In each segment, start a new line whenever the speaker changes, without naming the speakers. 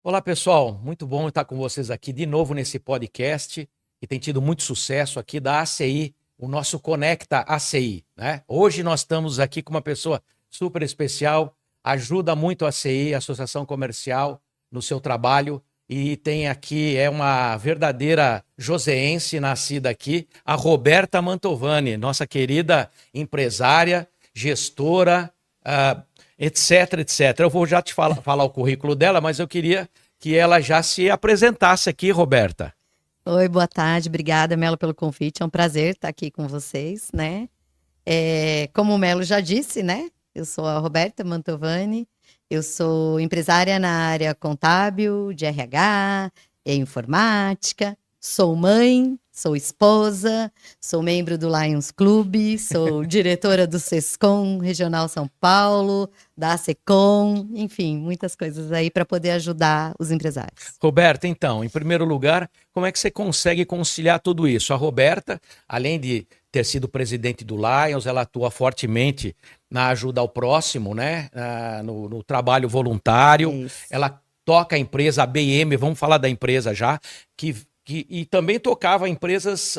Olá, pessoal. Muito bom estar com vocês aqui de novo nesse podcast que tem tido muito sucesso aqui da ACI, o nosso Conecta ACI, né? Hoje nós estamos aqui com uma pessoa super especial, ajuda muito a ACI, a Associação Comercial, no seu trabalho e tem aqui, é uma verdadeira joseense nascida aqui, a Roberta Mantovani, nossa querida empresária, gestora, etc, etc. Eu vou já te falar o currículo dela, mas eu queria que ela já se apresentasse aqui, Roberta.
Oi, boa tarde. Obrigada, Melo, pelo convite. É um prazer estar aqui com vocês, né? Como o Melo já disse, né? Eu sou a Roberta Mantovani, eu sou empresária na área contábil, de RH, informática, sou mãe, sou esposa, sou membro do Lions Club, sou diretora do Sescom Regional São Paulo, da Secom, enfim, muitas coisas aí para poder ajudar os empresários.
Roberta, então, em primeiro lugar, como é que você consegue conciliar tudo isso? A Roberta, além de ter sido presidente do Lions, ela atua fortemente na ajuda ao próximo, né? No trabalho voluntário.
Isso.
Ela toca a empresa, a BM, vamos falar da empresa já, e também tocava empresas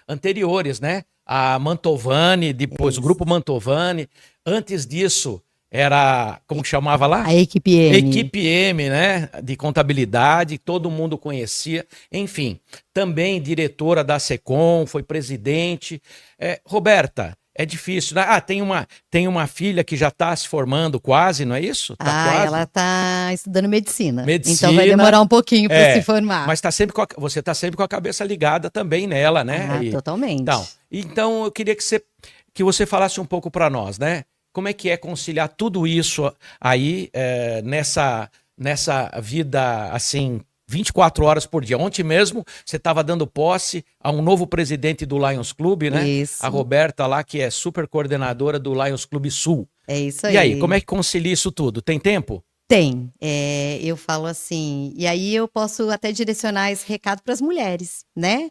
anteriores, né? A Mantovani, depois o Grupo Mantovani. Antes disso, era, como que chamava lá?
A Equipe M.
Equipe M, né? De contabilidade, todo mundo conhecia. Enfim, também diretora da Secom, foi presidente. Roberta, é difícil, né? Tem uma filha que já está se formando quase, não é isso? Quase.
Ela está estudando medicina.
Medicina.
Então vai demorar um pouquinho para se formar.
Mas você está sempre com a cabeça ligada também nela, né?
Totalmente.
Então eu queria que você falasse um pouco para nós, né? Como é que é conciliar tudo isso aí nessa vida, assim, 24 horas por dia? Ontem mesmo você estava dando posse a um novo presidente do Lions Club, né?
Isso.
A Roberta lá, que é super coordenadora do Lions Club Sul.
É isso aí.
E aí, como é que concilia isso tudo? Tem tempo?
Tem. Eu falo assim, e aí eu posso até direcionar esse recado para as mulheres, né?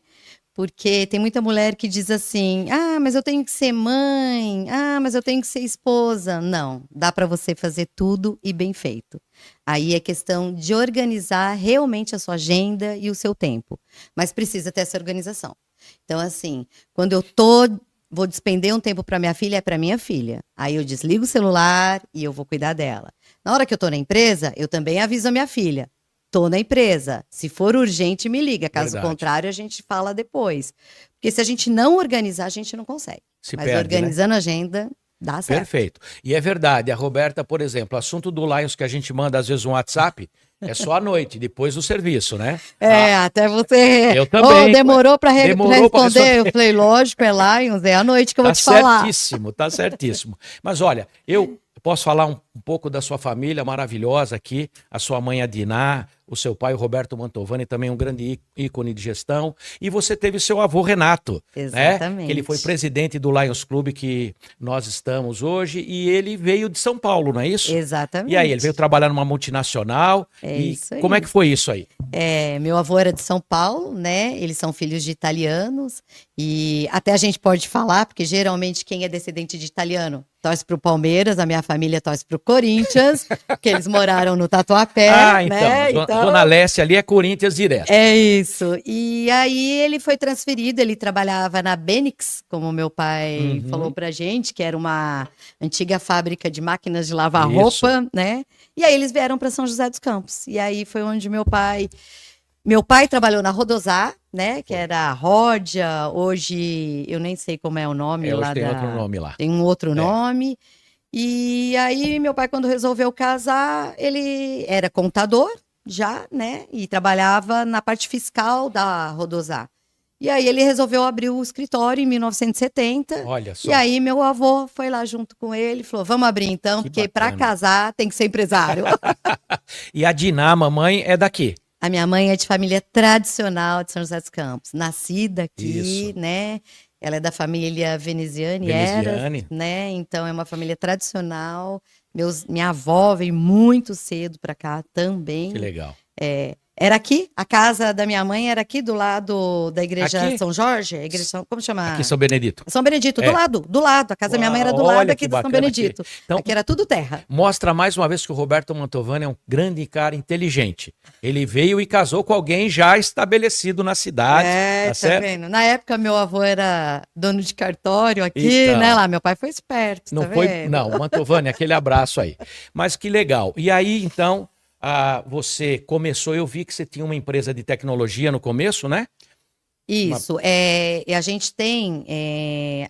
Porque tem muita mulher que diz assim: mas eu tenho que ser mãe, mas eu tenho que ser esposa. Não, dá para você fazer tudo e bem feito. Aí é questão de organizar realmente a sua agenda e o seu tempo. Mas precisa ter essa organização. Então, assim, quando eu vou despender um tempo para minha filha, é para minha filha. Aí eu desligo o celular e eu vou cuidar dela. Na hora que eu tô na empresa, eu também aviso a minha filha. Tô na empresa. Se for urgente, me liga. Caso contrário, a gente fala depois. Porque se a gente não organizar, a gente não consegue. Mas organizando a agenda, dá certo.
Perfeito. E é verdade. A Roberta, por exemplo, o assunto do Lions que a gente manda às vezes um WhatsApp é só à noite, depois do serviço, né?
Até você...
Eu também.
Demorou para responder. Eu falei, lógico, é Lions, é à noite que eu vou te falar.
Tá certíssimo. Mas olha, eu posso falar um pouco da sua família maravilhosa aqui, a sua mãe Adiná, o seu pai, o Roberto Mantovani, também um grande ícone de gestão. E você teve seu avô Renato,
exatamente,
né? Que ele foi presidente do Lions Club que nós estamos hoje. E ele veio de São Paulo, não é isso?
Exatamente.
E aí, ele veio trabalhar numa multinacional.
Isso aí.
Como é que foi isso aí?
Meu avô era de São Paulo, né? Eles são filhos de italianos. E até a gente pode falar, porque geralmente quem é descendente de italiano torce para o Palmeiras, a minha família torce para o Corinthians, porque eles moraram no Tatuapé, né?
Então, Dona Lécia ali é Corinthians direto.
É isso. E aí ele foi transferido, ele trabalhava na Benix, como meu pai falou pra gente, que era uma antiga fábrica de máquinas de lavar roupa, né? E aí eles vieram para São José dos Campos. E aí foi onde meu pai trabalhou na Rodosar, né? Que era a Ródia, hoje eu nem sei como é o nome lá.
Hoje tem outro nome lá.
Tem um outro nome. E aí meu pai, quando resolveu casar, ele era contador já, né? E trabalhava na parte fiscal da Rodosar. E aí ele resolveu abrir o escritório em 1970.
Olha só.
E aí meu avô foi lá junto com ele e falou, vamos abrir então, porque para casar tem que ser empresário.
E a Diná, mamãe, é daqui?
A minha mãe é de família tradicional de São José dos Campos, nascida aqui, né? Ela é da família veneziane, né? Então é uma família tradicional. Minha avó veio muito cedo para cá também.
Que legal.
Era aqui, a casa da minha mãe era aqui do lado da igreja
Aqui?
São Jorge, a igreja São, como chama?
Aqui em São Benedito.
São Benedito,
É.
do lado. A casa da minha mãe era do
Olha
lado
que
aqui de São
bacana
Benedito.
Então,
Aqui era tudo terra.
mostra mais uma vez que o Roberto Mantovani é um grande cara inteligente. Ele veio e casou com alguém já estabelecido na cidade,
É,
tá certo?
vendo? Na época, meu avô era dono de cartório aqui,
Então.
né? Lá, meu pai foi esperto,
Não
tá
foi,
vendo?
não, Mantovani, aquele abraço aí. Mas que legal. E aí, então, você começou, eu vi que você tinha uma empresa de tecnologia no começo, né?
Isso, e a gente tem,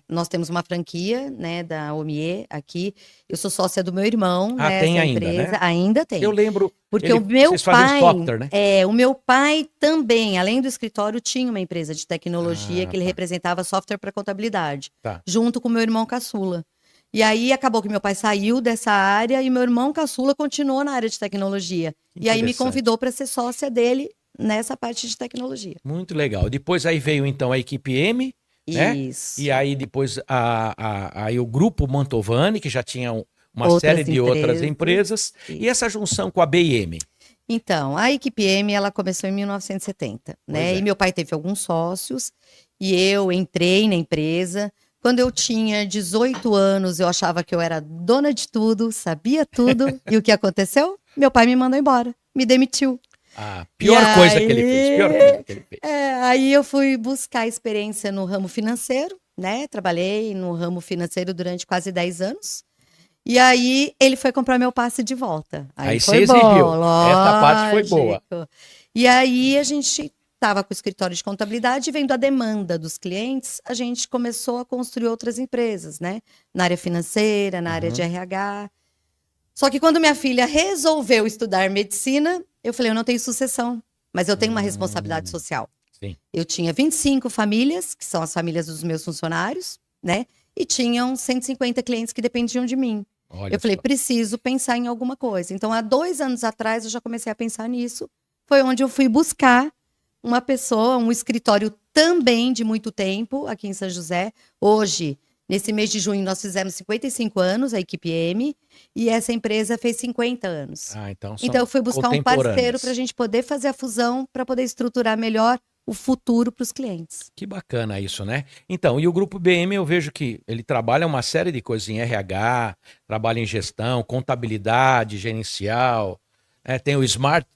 nós temos uma franquia, né, da OMIE aqui, eu sou sócia do meu irmão,
Ah, tem
nessa
ainda, né?
empresa, ainda tem.
Eu lembro,
Porque o meu
vocês fazem
pai,
software, né?
o meu pai também, além do escritório, tinha uma empresa de tecnologia que ele
tá.
representava software para contabilidade,
Tá.
junto com o meu irmão caçula. E aí acabou que meu pai saiu dessa área e meu irmão caçula continuou na área de tecnologia. E aí me
Interessante.
convidou para ser sócia dele nessa parte de tecnologia.
Muito legal. Depois aí veio então a equipe M, né?
Isso.
E aí depois aí o grupo Mantovani, que já tinha uma
Outras
série de outras empresas.
Isso.
E essa junção com a BM?
Então, a equipe M, ela começou em 1970, né?
Pois é.
E meu pai teve alguns sócios e eu entrei na empresa. Quando eu tinha 18 anos, eu achava que eu era dona de tudo, sabia tudo. E o que aconteceu? Meu pai me mandou embora, me demitiu.
A pior coisa que ele fez. Pior coisa que ele fez.
Aí eu fui buscar experiência no ramo financeiro, né? Trabalhei no ramo financeiro durante quase 10 anos. E aí ele foi comprar meu passe de volta.
Aí
foi
você
bom,
exigiu.
lógico.
Essa parte foi boa.
E aí a gente estava com o escritório de contabilidade, vendo a demanda dos clientes, a gente começou a construir outras empresas, né? Na área financeira, na área de RH. Só que quando minha filha resolveu estudar medicina, eu falei, eu não tenho sucessão, mas eu tenho uma responsabilidade social.
Sim.
Eu tinha 25 famílias, que são as famílias dos meus funcionários, né? E tinham 150 clientes que dependiam de mim.
Olha
Eu falei,
só.
preciso pensar em alguma coisa. Então, há 2 anos atrás, eu já comecei a pensar nisso. Foi onde eu fui buscar uma pessoa, um escritório também de muito tempo, aqui em São José. Hoje, nesse mês de junho, nós fizemos 55 anos, a equipe M, e essa empresa fez 50 anos.
Então são
Então, eu fui buscar um parceiro
contemporâneas.
para a gente poder fazer a fusão, para poder estruturar melhor o futuro para os clientes.
Que bacana isso, né? Então, e o grupo BM eu vejo que ele trabalha uma série de coisas em RH, trabalha em gestão, contabilidade, gerencial, tem o Smart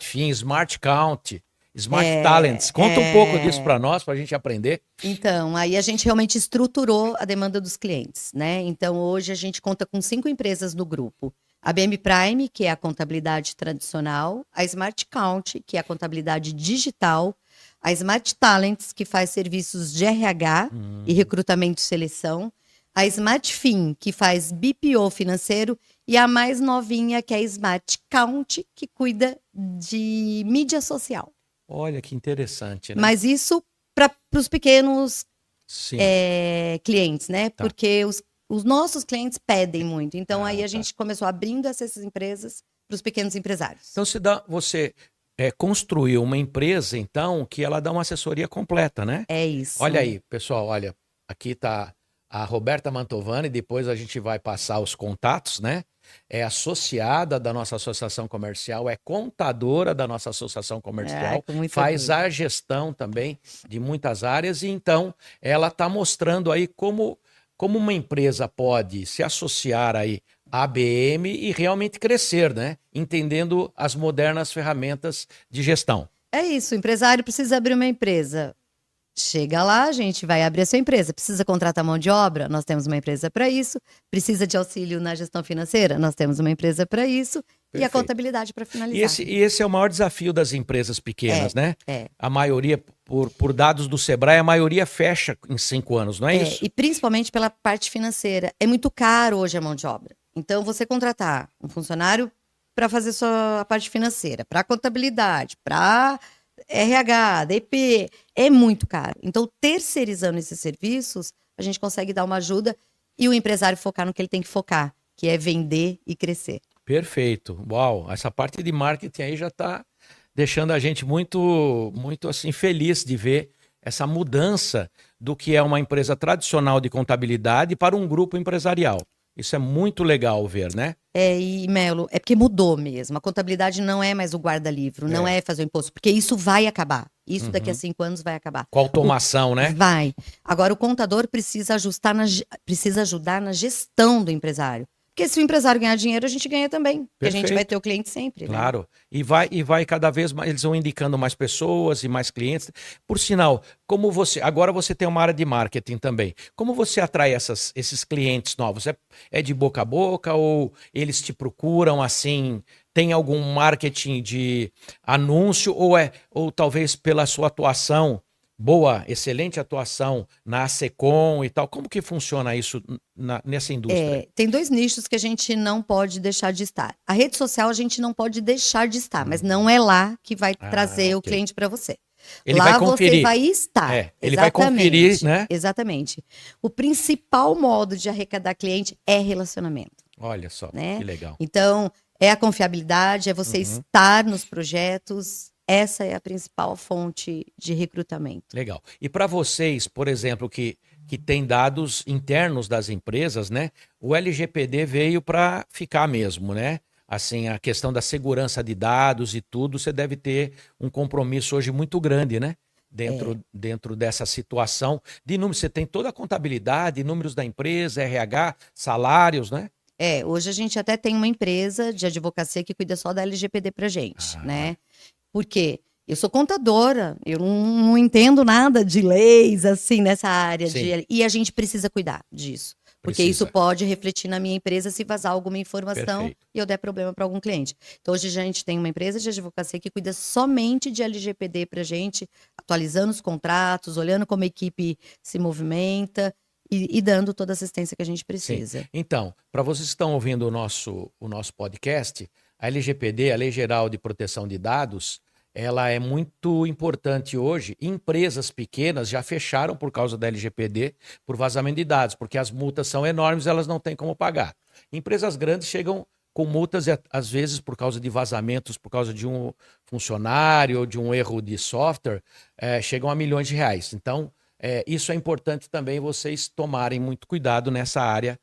Fin, Smart Count, Smart Talents. Conta um pouco disso para nós, para a gente aprender.
Então, aí a gente realmente estruturou a demanda dos clientes, né? Então, hoje a gente conta com 5 empresas no grupo. A BM Prime, que é a contabilidade tradicional, a Smart Count, que é a contabilidade digital, a Smart Talents, que faz serviços de RH e recrutamento e seleção, a Smart Fin, que faz BPO financeiro, e a mais novinha, que é a Smart Count, que cuida de mídia social.
Olha que interessante, né?
Mas isso para os pequenos
Sim.
clientes, né?
Tá.
Porque os nossos clientes pedem muito. Então, aí a
tá.
gente começou abrindo essas empresas para os pequenos empresários.
Então você construiu uma empresa, então, que ela dá uma assessoria completa, né?
É isso.
Olha aí, pessoal, olha, aqui está a Roberta Mantovani, depois a gente vai passar os contatos, né? É associada da nossa associação comercial, é contadora da nossa associação comercial, faz a gestão também de muitas áreas, e então ela está mostrando aí como uma empresa pode se associar aí à BM e realmente crescer, né? Entendendo as modernas ferramentas de gestão.
É isso, o empresário precisa abrir uma empresa. Chega lá, a gente vai abrir a sua empresa. Precisa contratar mão de obra? Nós temos uma empresa para isso. Precisa de auxílio na gestão financeira? Nós temos uma empresa para isso. Perfeito. E a contabilidade para finalizar.
E esse é o maior desafio das empresas pequenas, né?
É.
A maioria, por dados do Sebrae, a maioria fecha em 5 anos, não é isso?
E principalmente pela parte financeira. É muito caro hoje a mão de obra. Então, você contratar um funcionário para fazer sua parte financeira, para contabilidade, para RH, DP, é muito caro. Então, terceirizando esses serviços, a gente consegue dar uma ajuda e o empresário focar no que ele tem que focar, que é vender e crescer.
Perfeito. Uau, essa parte de marketing aí já está deixando a gente muito, muito assim, feliz de ver essa mudança do que é uma empresa tradicional de contabilidade para um grupo empresarial. Isso é muito legal ver, né?
E Melo, é porque mudou mesmo. A contabilidade não é mais o guarda-livro, não é fazer o imposto, porque isso vai acabar. Isso daqui a 5 anos vai acabar.
Com automação, né?
Vai. Agora, o contador precisa precisa ajudar na gestão do empresário. Porque se o empresário ganhar dinheiro, a gente ganha também. Porque a gente vai ter o cliente sempre.
Claro.
Né?
E vai cada vez mais, eles vão indicando mais pessoas e mais clientes. Por sinal, agora você tem uma área de marketing também. Como você atrai esses clientes novos? É de boca a boca ou eles te procuram assim? Tem algum marketing de anúncio ou talvez pela sua atuação, boa, excelente atuação na Secom e tal? Como que funciona isso nessa indústria?
Tem 2 nichos que a gente não pode deixar de estar. A rede social a gente não pode deixar de estar, mas não é lá que vai trazer o cliente para você.
Ele
lá
vai conferir.
Você vai estar.
Ele vai conferir, né?
Exatamente. O principal modo de arrecadar cliente é relacionamento.
Olha só,
né?
Que legal.
Então, é a confiabilidade, é você estar nos projetos. Essa é a principal fonte de recrutamento.
Legal. E para vocês, por exemplo, que tem dados internos das empresas, né? O LGPD veio para ficar mesmo, né? Assim, a questão da segurança de dados e tudo, você deve ter um compromisso hoje muito grande, né? Dentro dessa situação de números. Você tem toda a contabilidade, números da empresa, RH, salários, né?
Hoje a gente até tem uma empresa de advocacia que cuida só da LGPD pra gente, né? Por quê? Eu sou contadora, eu não entendo nada de leis, assim, nessa área. E a gente precisa cuidar disso. Porque isso pode refletir na minha empresa se vazar alguma informação e eu der problema para algum cliente. Então, hoje a gente tem uma empresa de advocacia que cuida somente de LGPD pra gente, atualizando os contratos, olhando como a equipe se movimenta e dando toda a assistência que a gente precisa.
Sim. Então, para vocês que estão ouvindo o nosso podcast, a LGPD, a Lei Geral de Proteção de Dados, ela é muito importante hoje. Empresas pequenas já fecharam por causa da LGPD por vazamento de dados, porque as multas são enormes, elas não têm como pagar. Empresas grandes chegam com multas, às vezes, por causa de vazamentos, por causa de um funcionário ou de um erro de software, chegam a milhões de reais. Então, isso é importante também vocês tomarem muito cuidado nessa área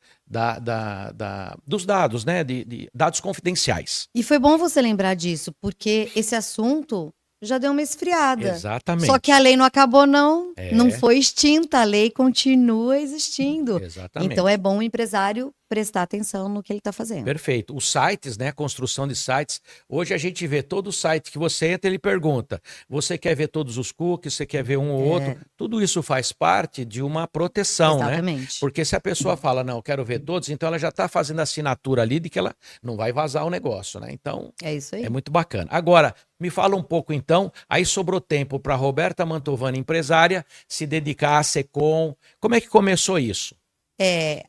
dos dados, né? De dados confidenciais.
E foi bom você lembrar disso, porque esse assunto já deu uma esfriada.
Exatamente.
Só que a lei não acabou, não. Não foi extinta, a lei continua existindo.
Exatamente.
Então é bom o empresário prestar atenção no que ele está fazendo.
Perfeito. Os sites, né? Construção de sites. Hoje a gente vê todo site que você entra, ele pergunta: você quer ver todos os cookies? Você quer ver um ou outro? Tudo isso faz parte de uma proteção,
Exatamente.
né? Porque se a pessoa fala, não, eu quero ver todos, então ela já está fazendo a assinatura ali de que ela não vai vazar o negócio, né? Então,
é isso aí.
É muito bacana. Agora, me fala um pouco então, aí sobrou tempo para Roberta Mantovani, empresária, se dedicar à Secom. Como é que começou isso?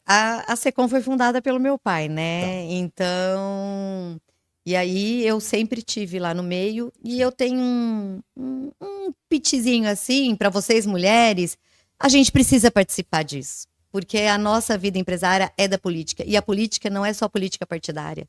A Secom foi fundada pelo meu pai, né? Então, e aí eu sempre tive lá no meio e eu tenho um pitzinho assim para vocês mulheres, a gente precisa participar disso, porque a nossa vida empresária é da política e a política não é só política partidária.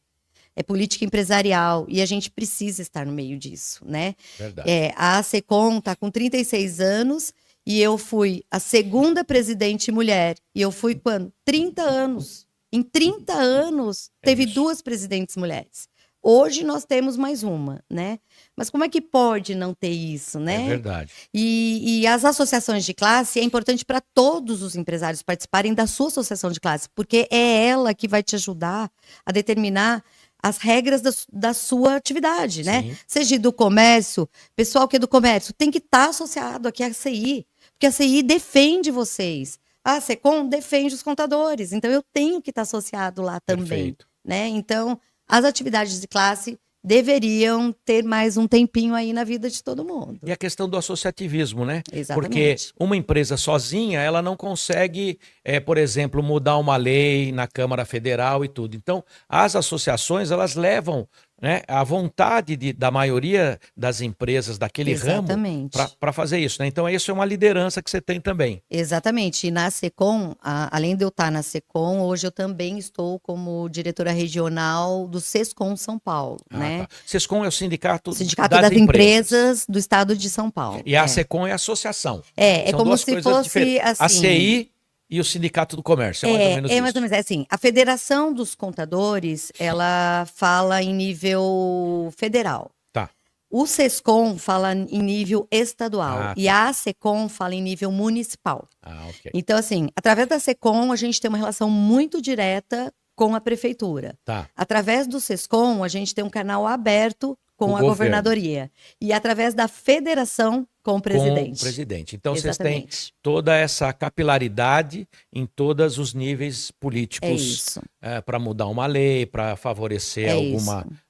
É política empresarial e a gente precisa estar no meio disso, né?
Verdade.
A Secom está com 36 anos e eu fui a segunda presidente mulher. E eu fui quando? 30 anos. Em 30 anos, teve 2 presidentes mulheres. Hoje nós temos mais uma, né? Mas como é que pode não ter isso, né?
É verdade.
E as associações de classe, é importante para todos os empresários participarem da sua associação de classe, porque é ela que vai te ajudar a determinar as regras da sua atividade, né?
Sim.
Seja do comércio, pessoal que é do comércio, tem que estar associado aqui à CI, porque a CI defende vocês. A Secom defende os contadores, então eu tenho que estar associado lá também.
Perfeito.
Né? Então, as atividades de classe deveriam ter mais um tempinho aí na vida de todo mundo.
E a questão do associativismo, né?
Exatamente.
Porque uma empresa sozinha, ela não consegue, por exemplo, mudar uma lei na Câmara Federal e tudo. Então, as associações, elas levam, né, a vontade da maioria das empresas daquele
Exatamente.
ramo para fazer isso, né? Então, isso é uma liderança que você tem também.
Exatamente. E na Secom, além de eu estar na Secom, hoje eu também estou como diretora regional do Sescom São Paulo, né?
Tá. Sescom é o sindicato
das empresas do estado de São Paulo.
E a Secom é a associação.
É
São
como
duas
se
coisas
fosse
diferentes.
assim.
A CI e o Sindicato do Comércio. É mais ou menos
É mais
isso.
ou menos assim. A Federação dos Contadores, ela fala em nível federal.
Tá.
O SESCOM fala em nível estadual.
Ah,
E
tá.
a ASECOM fala em nível municipal.
Ah, ok.
Então, assim, através da SECOM, a gente tem uma relação muito direta com a prefeitura.
Tá.
Através do SESCOM, a gente tem um canal aberto com
O
a
governo.
governadoria. E através da federação com o presidente.
Com o presidente. Então, vocês têm
Exatamente.
toda essa capilaridade em todos os níveis
É
políticos
isso.
para mudar uma lei, para favorecer
É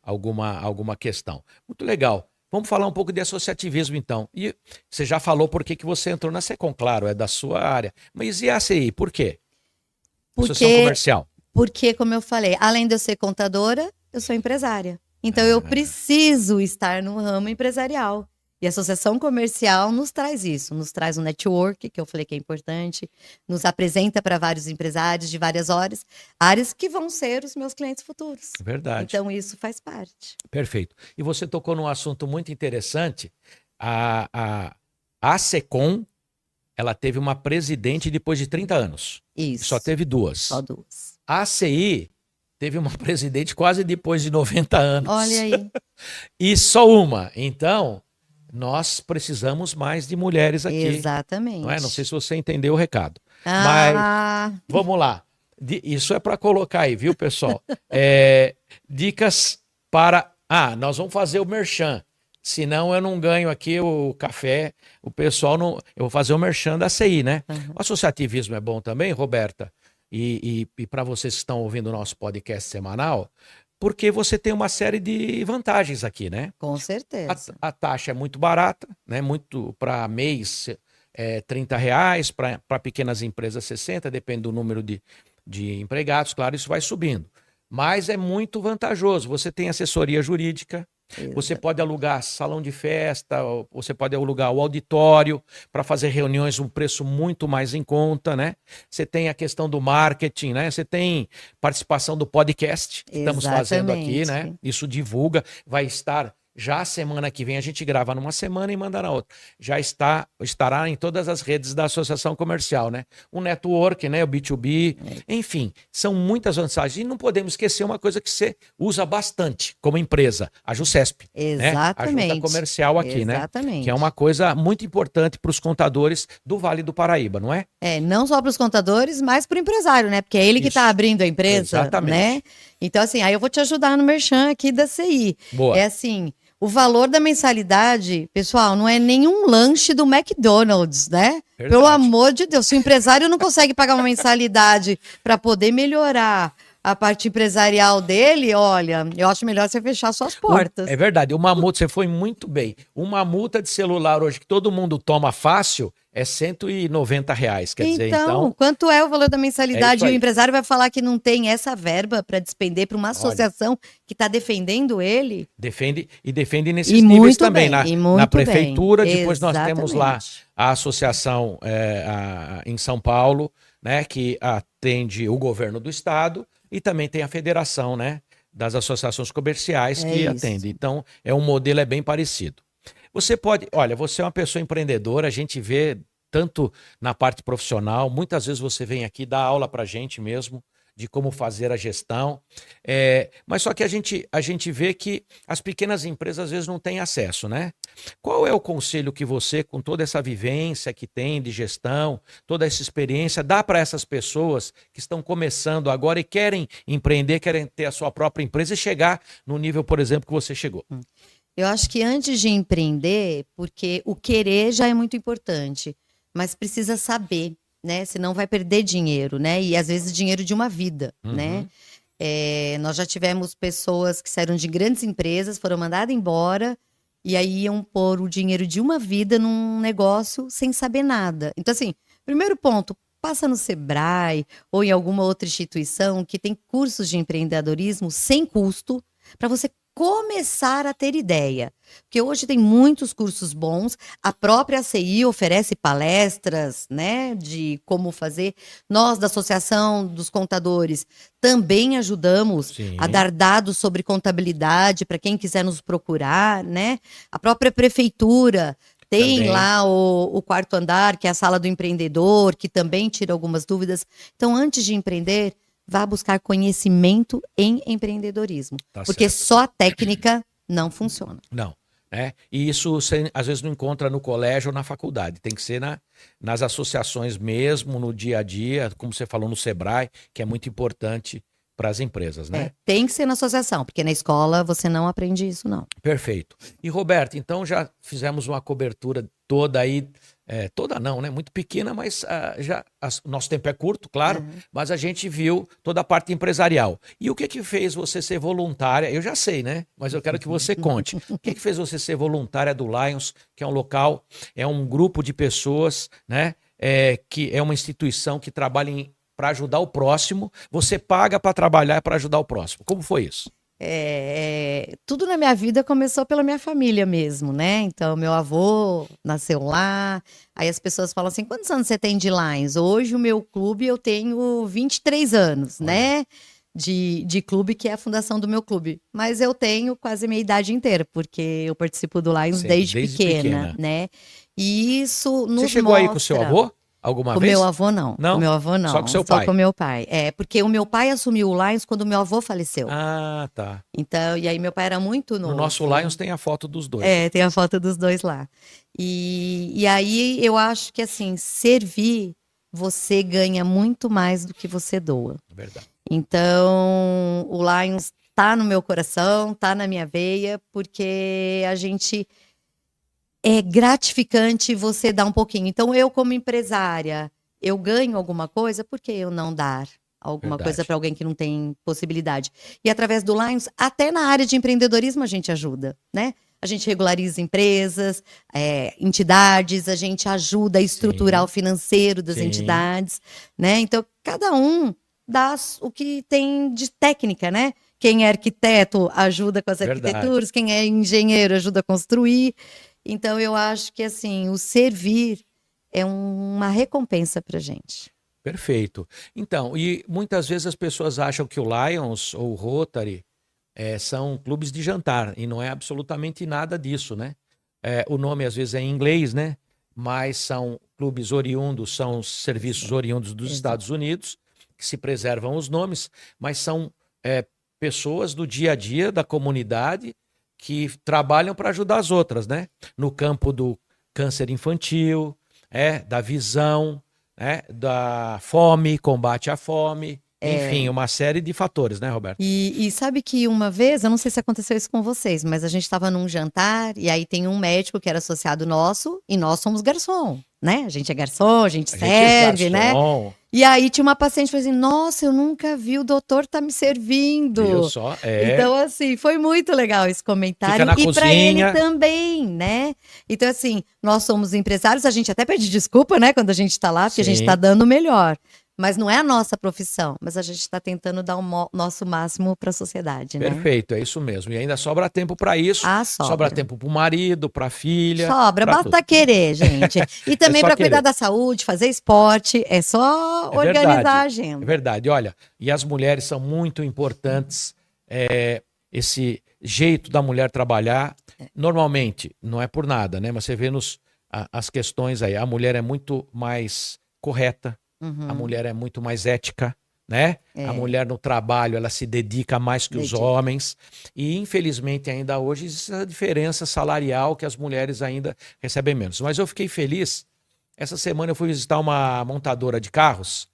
alguma questão. Muito legal. Vamos falar um pouco de associativismo, então. E você já falou por que você entrou na SECOM, claro, é da sua área. Mas e a ACI, por quê? Associação Comercial.
Porque, como eu falei, além de eu ser contadora, eu sou empresária. Então, eu preciso estar no ramo empresarial. E a associação comercial nos traz isso, nos traz um network, que eu falei que é importante, nos apresenta para vários empresários de várias áreas que vão ser os meus clientes futuros.
Verdade.
Então, isso faz parte.
Perfeito. E você tocou num assunto muito interessante. A SECOM, ela teve uma presidente depois de 30 anos.
Isso.
Só teve duas.
Só duas.
A ACI teve uma presidente quase depois de 90 anos.
Olha aí.
E só uma. Então, nós precisamos mais de mulheres aqui.
Exatamente.
Não é? Não sei se você entendeu o recado.
Ah,
Mas vamos lá. Isso é para colocar aí, viu, pessoal? Dicas para... nós vamos fazer o merchan. Senão eu não ganho aqui o café. O pessoal não... Eu vou fazer o merchan da ACI, né?
Uhum.
O associativismo é bom também, Roberta? E para vocês que estão ouvindo o nosso podcast semanal, porque você tem uma série de vantagens aqui, né?
com certeza.
A taxa é muito barata, né? Muito para mês R$ 30, para pequenas empresas 60, depende do número de empregados, claro, isso vai subindo. Mas é muito vantajoso. Você tem assessoria jurídica, você pode alugar salão de festa, você pode alugar o auditório para fazer reuniões um preço muito mais em conta, né? Você tem a questão do marketing, né? Você tem participação do podcast que estamos fazendo aqui, né? Isso divulga, vai estar já semana que vem, a gente grava numa semana e manda na outra. Já estará em todas as redes da Associação Comercial, né? O network, né? O B2B, enfim, são muitas vantagens. E não podemos esquecer uma coisa que você usa bastante como empresa, a JUSESP.
Exatamente.
Né? A junta comercial aqui,
Exatamente.
né? Que é uma coisa muito importante para os contadores do Vale do Paraíba, não é?
Não só para os contadores, mas para o empresário, né? Porque é ele que está abrindo a empresa,
exatamente,
né? Então, assim, aí eu vou te ajudar no merchan aqui da CI.
Boa.
É assim, o valor da mensalidade, pessoal, não é nenhum lanche do McDonald's, né?
Verdade.
Pelo amor de Deus, se o empresário não consegue pagar uma mensalidade para poder melhorar a parte empresarial dele, olha, eu acho melhor você fechar suas portas.
É verdade, uma multa, você foi muito bem. Uma multa de celular hoje que todo mundo toma fácil é R$ 190, quer dizer, então...
quanto é o valor da mensalidade?
É
E o empresário vai falar que não tem essa verba para despender para uma
Olha,
associação que está defendendo ele?
Defende nesses
E
níveis
muito
também,
bem,
na prefeitura,
bem.
depois nós temos lá
Exatamente.
a associação em São Paulo, né, que atende o governo do estado, e também tem a federação, né, das associações comerciais que atende. Então, um modelo é bem parecido. Você pode, olha, você é uma pessoa empreendedora, a gente vê tanto na parte profissional, muitas vezes você vem aqui dar aula para a gente mesmo, de como fazer a gestão, mas só que a gente vê que as pequenas empresas às vezes não têm acesso, né? Qual é o conselho que você, com toda essa vivência que tem de gestão, toda essa experiência, dá para essas pessoas que estão começando agora e querem empreender, querem ter a sua própria empresa e chegar no nível, por exemplo, que você chegou?
Eu acho que antes de empreender, porque o querer já é muito importante, mas precisa saber, né? Senão vai perder dinheiro, né? E às vezes dinheiro de uma vida, né? Nós já tivemos pessoas que saíram de grandes empresas, foram mandadas embora e aí iam pôr o dinheiro de uma vida num negócio sem saber nada. Então, assim, primeiro ponto, passa no Sebrae ou em alguma outra instituição que tem cursos de empreendedorismo sem custo para você começar a ter ideia. Porque hoje tem muitos cursos bons, a própria ACI oferece palestras, né, de como fazer. Nós, da Associação dos Contadores, também ajudamos a dar dados sobre contabilidade para quem quiser nos procurar, né? A própria prefeitura Tem
Também.
lá o quarto andar, que é a sala do empreendedor, que também tira algumas dúvidas. Então, antes de empreender, vá buscar conhecimento em empreendedorismo.
Tá
Porque
certo.
só a técnica não funciona.
Não. Né? E isso você, às vezes não encontra no colégio ou na faculdade. Tem que ser nas associações mesmo, no dia a dia, como você falou no Sebrae, que é muito importante para as empresas, né?
Tem que ser na associação, porque na escola você não aprende isso, não.
Perfeito. E Roberto, então já fizemos uma cobertura toda aí, toda não, né? Muito pequena, mas nosso tempo é curto, claro, mas a gente viu toda a parte empresarial. E o que que fez você ser voluntária? Eu já sei, né? Mas eu quero que você conte. O que que fez você ser voluntária do Lions, que é um local, é um grupo de pessoas, né? Que é uma instituição que trabalha para ajudar o próximo. Você paga para trabalhar para ajudar o próximo. Como foi isso?
Tudo na minha vida começou pela minha família mesmo, né? Então, meu avô nasceu lá. Aí as pessoas falam assim: quantos anos você tem de Lions? Hoje, o meu clube, eu tenho 23 anos, né? De clube, que é a fundação do meu clube. Mas eu tenho quase a minha idade inteira, porque eu participo do Lions
Sempre,
desde pequena, né? E isso nos
Você chegou aí com o seu avô alguma
Com
vez?
meu avô, não.
Não?
Com meu avô, não.
Só com seu
Só
pai?
com meu pai. Porque o meu pai assumiu o Lions quando o meu avô faleceu.
Ah, tá.
Então, e aí meu pai era muito
No
novo.
nosso Lions tem a foto dos dois.
Tem a foto dos dois lá. E aí eu acho que, assim, servir, você ganha muito mais do que você doa.
Verdade.
Então, o Lions tá no meu coração, tá na minha veia, porque a gente... É gratificante você dar um pouquinho. Então, eu como empresária, eu ganho alguma coisa, por que eu não dar alguma coisa para alguém que não tem possibilidade? E através do Lions, até na área de empreendedorismo a gente ajuda, né? A gente regulariza empresas, entidades, a gente ajuda a estruturar o financeiro das entidades, né? Então, cada um dá o que tem de técnica, né? Quem é arquiteto ajuda com as arquiteturas, quem é engenheiro ajuda a construir. Então, eu acho que, assim, o servir é uma recompensa pra gente.
Perfeito. Então, e muitas vezes as pessoas acham que o Lions ou o Rotary são clubes de jantar, e não é absolutamente nada disso, né? O nome, às vezes, é em inglês, né? Mas são clubes oriundos, são serviços oriundos dos Estados Unidos, que se preservam os nomes, mas são pessoas do dia a dia, da comunidade, que trabalham para ajudar as outras, né? No campo do câncer infantil, da visão, da fome, combate à fome, enfim, uma série de fatores, né, Roberto?
E sabe que uma vez, eu não sei se aconteceu isso com vocês, mas a gente estava num jantar e aí tem um médico que era associado nosso e nós somos garçom, né? A gente é garçom, a gente serve, né? E aí tinha uma paciente que falou assim: nossa, eu nunca vi, o doutor tá me servindo.
Viu só?
Então, assim, foi muito legal esse comentário.
Fica na
e para
cozinha.
ele também, né? Então, assim, nós somos empresários, a gente até pede desculpa, né, quando a gente tá lá, porque a gente tá dando o melhor. Mas não é a nossa profissão, mas a gente está tentando dar o nosso máximo para a sociedade, né?
Perfeito, é isso mesmo. E ainda sobra tempo para isso. Sobra tempo para o marido, para a filha.
Sobra, basta tudo. Querer, gente. E também para cuidar da saúde, fazer esporte, é só organizar a agenda.
É verdade. Olha, e as mulheres são muito importantes. Esse jeito da mulher trabalhar, normalmente, não é por nada, né? Mas você vê as questões aí. A mulher é muito mais correta. A mulher é muito mais ética, né? A mulher no trabalho, ela se dedica mais que os homens. E, infelizmente, ainda hoje existe essa diferença salarial que as mulheres ainda recebem menos. Mas eu fiquei feliz. Essa semana eu fui visitar uma montadora de carros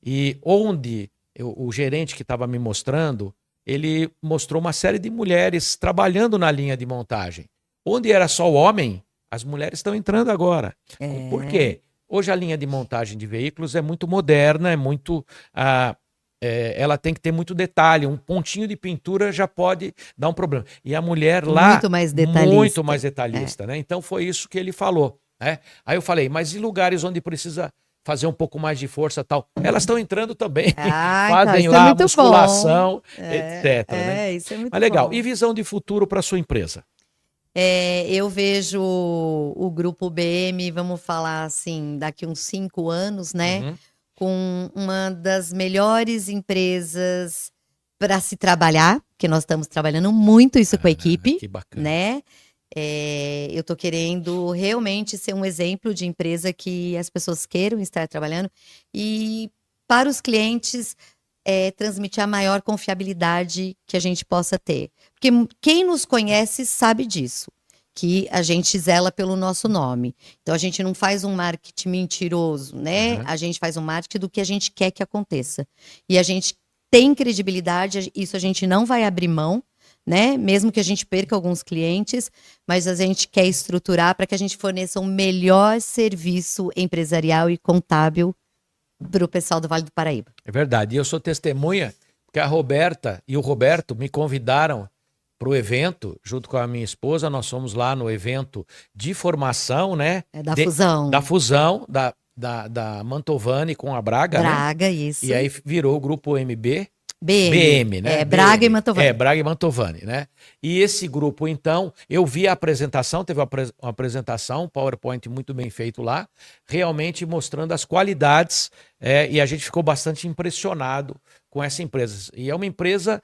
e onde o gerente que estava me mostrando, ele mostrou uma série de mulheres trabalhando na linha de montagem. Onde era só o homem, as mulheres estão entrando agora. Por quê? Hoje a linha de montagem de veículos é muito moderna, é muito... ela tem que ter muito detalhe. Um pontinho de pintura já pode dar um problema. E a mulher lá...
Muito mais detalhista.
Muito mais detalhista, né? Então foi isso que ele falou. Né? Aí eu falei, mas em lugares onde precisa fazer um pouco mais de força e tal? Elas estão entrando também. Fazem lá musculação, etc. Né?
Isso é muito
mas legal.
bom.
E visão de futuro para sua empresa?
Eu vejo o Grupo BM, vamos falar assim, daqui uns 5 anos, né? Com uma das melhores empresas para se trabalhar, porque nós estamos trabalhando muito isso com a equipe,
que bacana.
né? Eu estou querendo realmente ser um exemplo de empresa que as pessoas queiram estar trabalhando e para os clientes transmitir a maior confiabilidade que a gente possa ter. Porque quem nos conhece sabe disso, que a gente zela pelo nosso nome. Então a gente não faz um marketing mentiroso, né?
Uhum.
A gente faz um marketing do que a gente quer que aconteça. E a gente tem credibilidade, isso a gente não vai abrir mão, né? Mesmo que a gente perca alguns clientes, mas a gente quer estruturar para que a gente forneça um melhor serviço empresarial e contábil para o pessoal do Vale do Paraíba.
É verdade. E eu sou testemunha que a Roberta e o Roberto me convidaram para o evento, junto com a minha esposa. Nós fomos lá no evento de formação, né?
Fusão.
Da fusão da Mantovani com a Braga,
Braga,
né?
isso.
E aí virou o grupo
BM,
né?
Braga e Mantovani.
Braga e Mantovani, né? E esse grupo, então, eu vi a apresentação, teve uma apresentação, um PowerPoint muito bem feito lá, realmente mostrando as qualidades, e a gente ficou bastante impressionado com essa empresa. E é uma empresa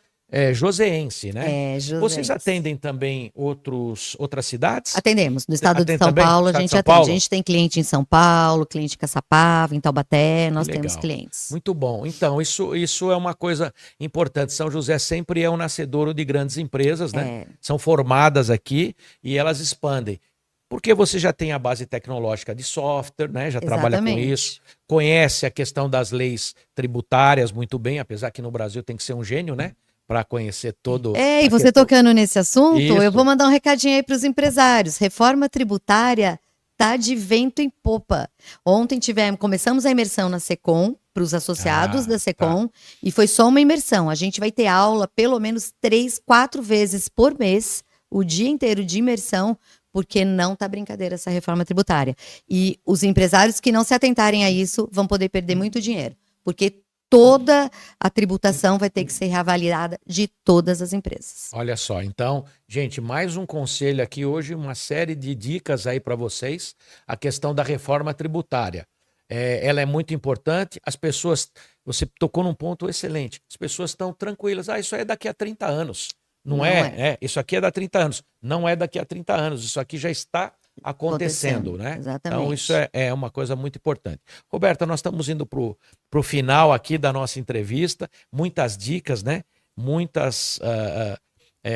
joseense, né?
Joseense.
Vocês atendem também outras cidades?
Atendemos. No estado de São
também?
Paulo, a
Estado de
gente
São
atende.
Paulo?
A gente tem cliente em São Paulo, cliente em Caçapava, em Taubaté, nós temos clientes.
Muito bom. Então, isso é uma coisa importante. São José sempre é um nascedouro de grandes empresas, né? São formadas aqui e elas expandem. Porque você já tem a base tecnológica de software, né? Já trabalha com isso, conhece a questão das leis tributárias muito bem, apesar que no Brasil tem que ser um gênio, né? Para conhecer todo.
E você tocando nesse assunto, eu vou mandar um recadinho aí para os empresários. Reforma tributária tá de vento em popa. Ontem começamos a imersão na Secom, para os associados da Secom, e foi só uma imersão. A gente vai ter aula pelo menos 3, 4 vezes por mês, o dia inteiro de imersão, porque não tá brincadeira essa reforma tributária. E os empresários que não se atentarem a isso vão poder perder muito dinheiro, porque toda a tributação vai ter que ser reavaliada de todas as empresas.
Olha só, então, gente, mais um conselho aqui hoje, uma série de dicas aí para vocês, a questão da reforma tributária. Ela é muito importante, as pessoas, você tocou num ponto excelente, as pessoas estão tranquilas, isso é daqui a 30 anos, não é? Isso aqui é daqui a 30 anos, não é daqui a 30 anos, isso aqui já está acontecendo, né?
Exatamente.
Então isso é uma coisa muito importante. Roberta, nós estamos indo para o final aqui da nossa entrevista, muitas dicas, né? Muitas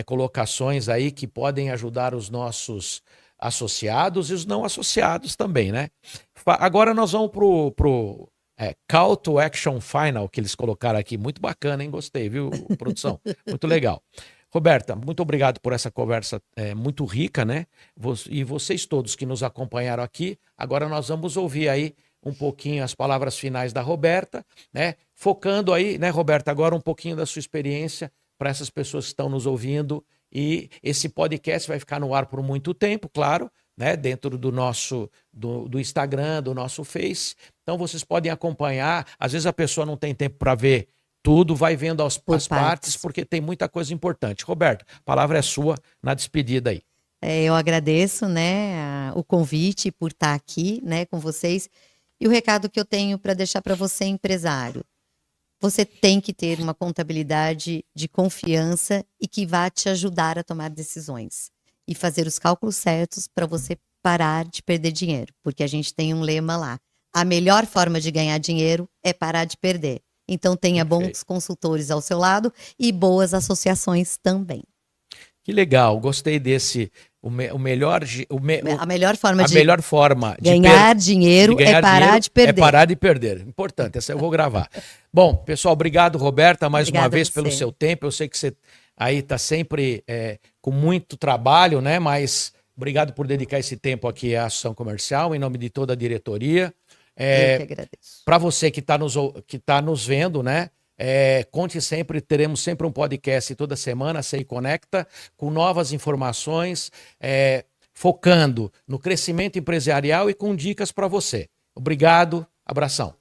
colocações aí que podem ajudar os nossos associados e os não associados também, né? Agora nós vamos pro Call to Action Final que eles colocaram aqui, muito bacana, hein? Gostei, viu, produção? Muito legal. Roberta, muito obrigado por essa conversa muito rica, né? E vocês todos que nos acompanharam aqui, agora nós vamos ouvir aí um pouquinho as palavras finais da Roberta, né? Focando aí, né, Roberta, agora um pouquinho da sua experiência para essas pessoas que estão nos ouvindo. E esse podcast vai ficar no ar por muito tempo, claro, né? Dentro do nosso do Instagram, do nosso Face. Então vocês podem acompanhar. Às vezes a pessoa não tem tempo para ver tudo, vai vendo as partes, porque tem muita coisa importante. Roberto, a palavra é sua na despedida aí.
Eu agradeço, né, o convite por estar aqui, né, com vocês. E o recado que eu tenho para deixar para você, empresário. Você tem que ter uma contabilidade de confiança e que vá te ajudar a tomar decisões. E fazer os cálculos certos para você parar de perder dinheiro. Porque a gente tem um lema lá. A melhor forma de ganhar dinheiro é parar de perder. Então tenha bons consultores ao seu lado e boas associações também.
Que legal, gostei desse. A melhor forma de
ganhar dinheiro é parar de perder.
É parar de perder. Importante, essa eu vou gravar. Bom, pessoal, obrigado, Roberta, mais uma vez pelo seu tempo. Eu sei que você aí está sempre com muito trabalho, né? Mas obrigado por dedicar esse tempo aqui à Ação Comercial, em nome de toda a diretoria.
Eu que agradeço.
Para você que tá nos vendo, né? Conte sempre, teremos sempre um podcast toda semana, CI Conecta, com novas informações, focando no crescimento empresarial e com dicas para você. Obrigado, abração.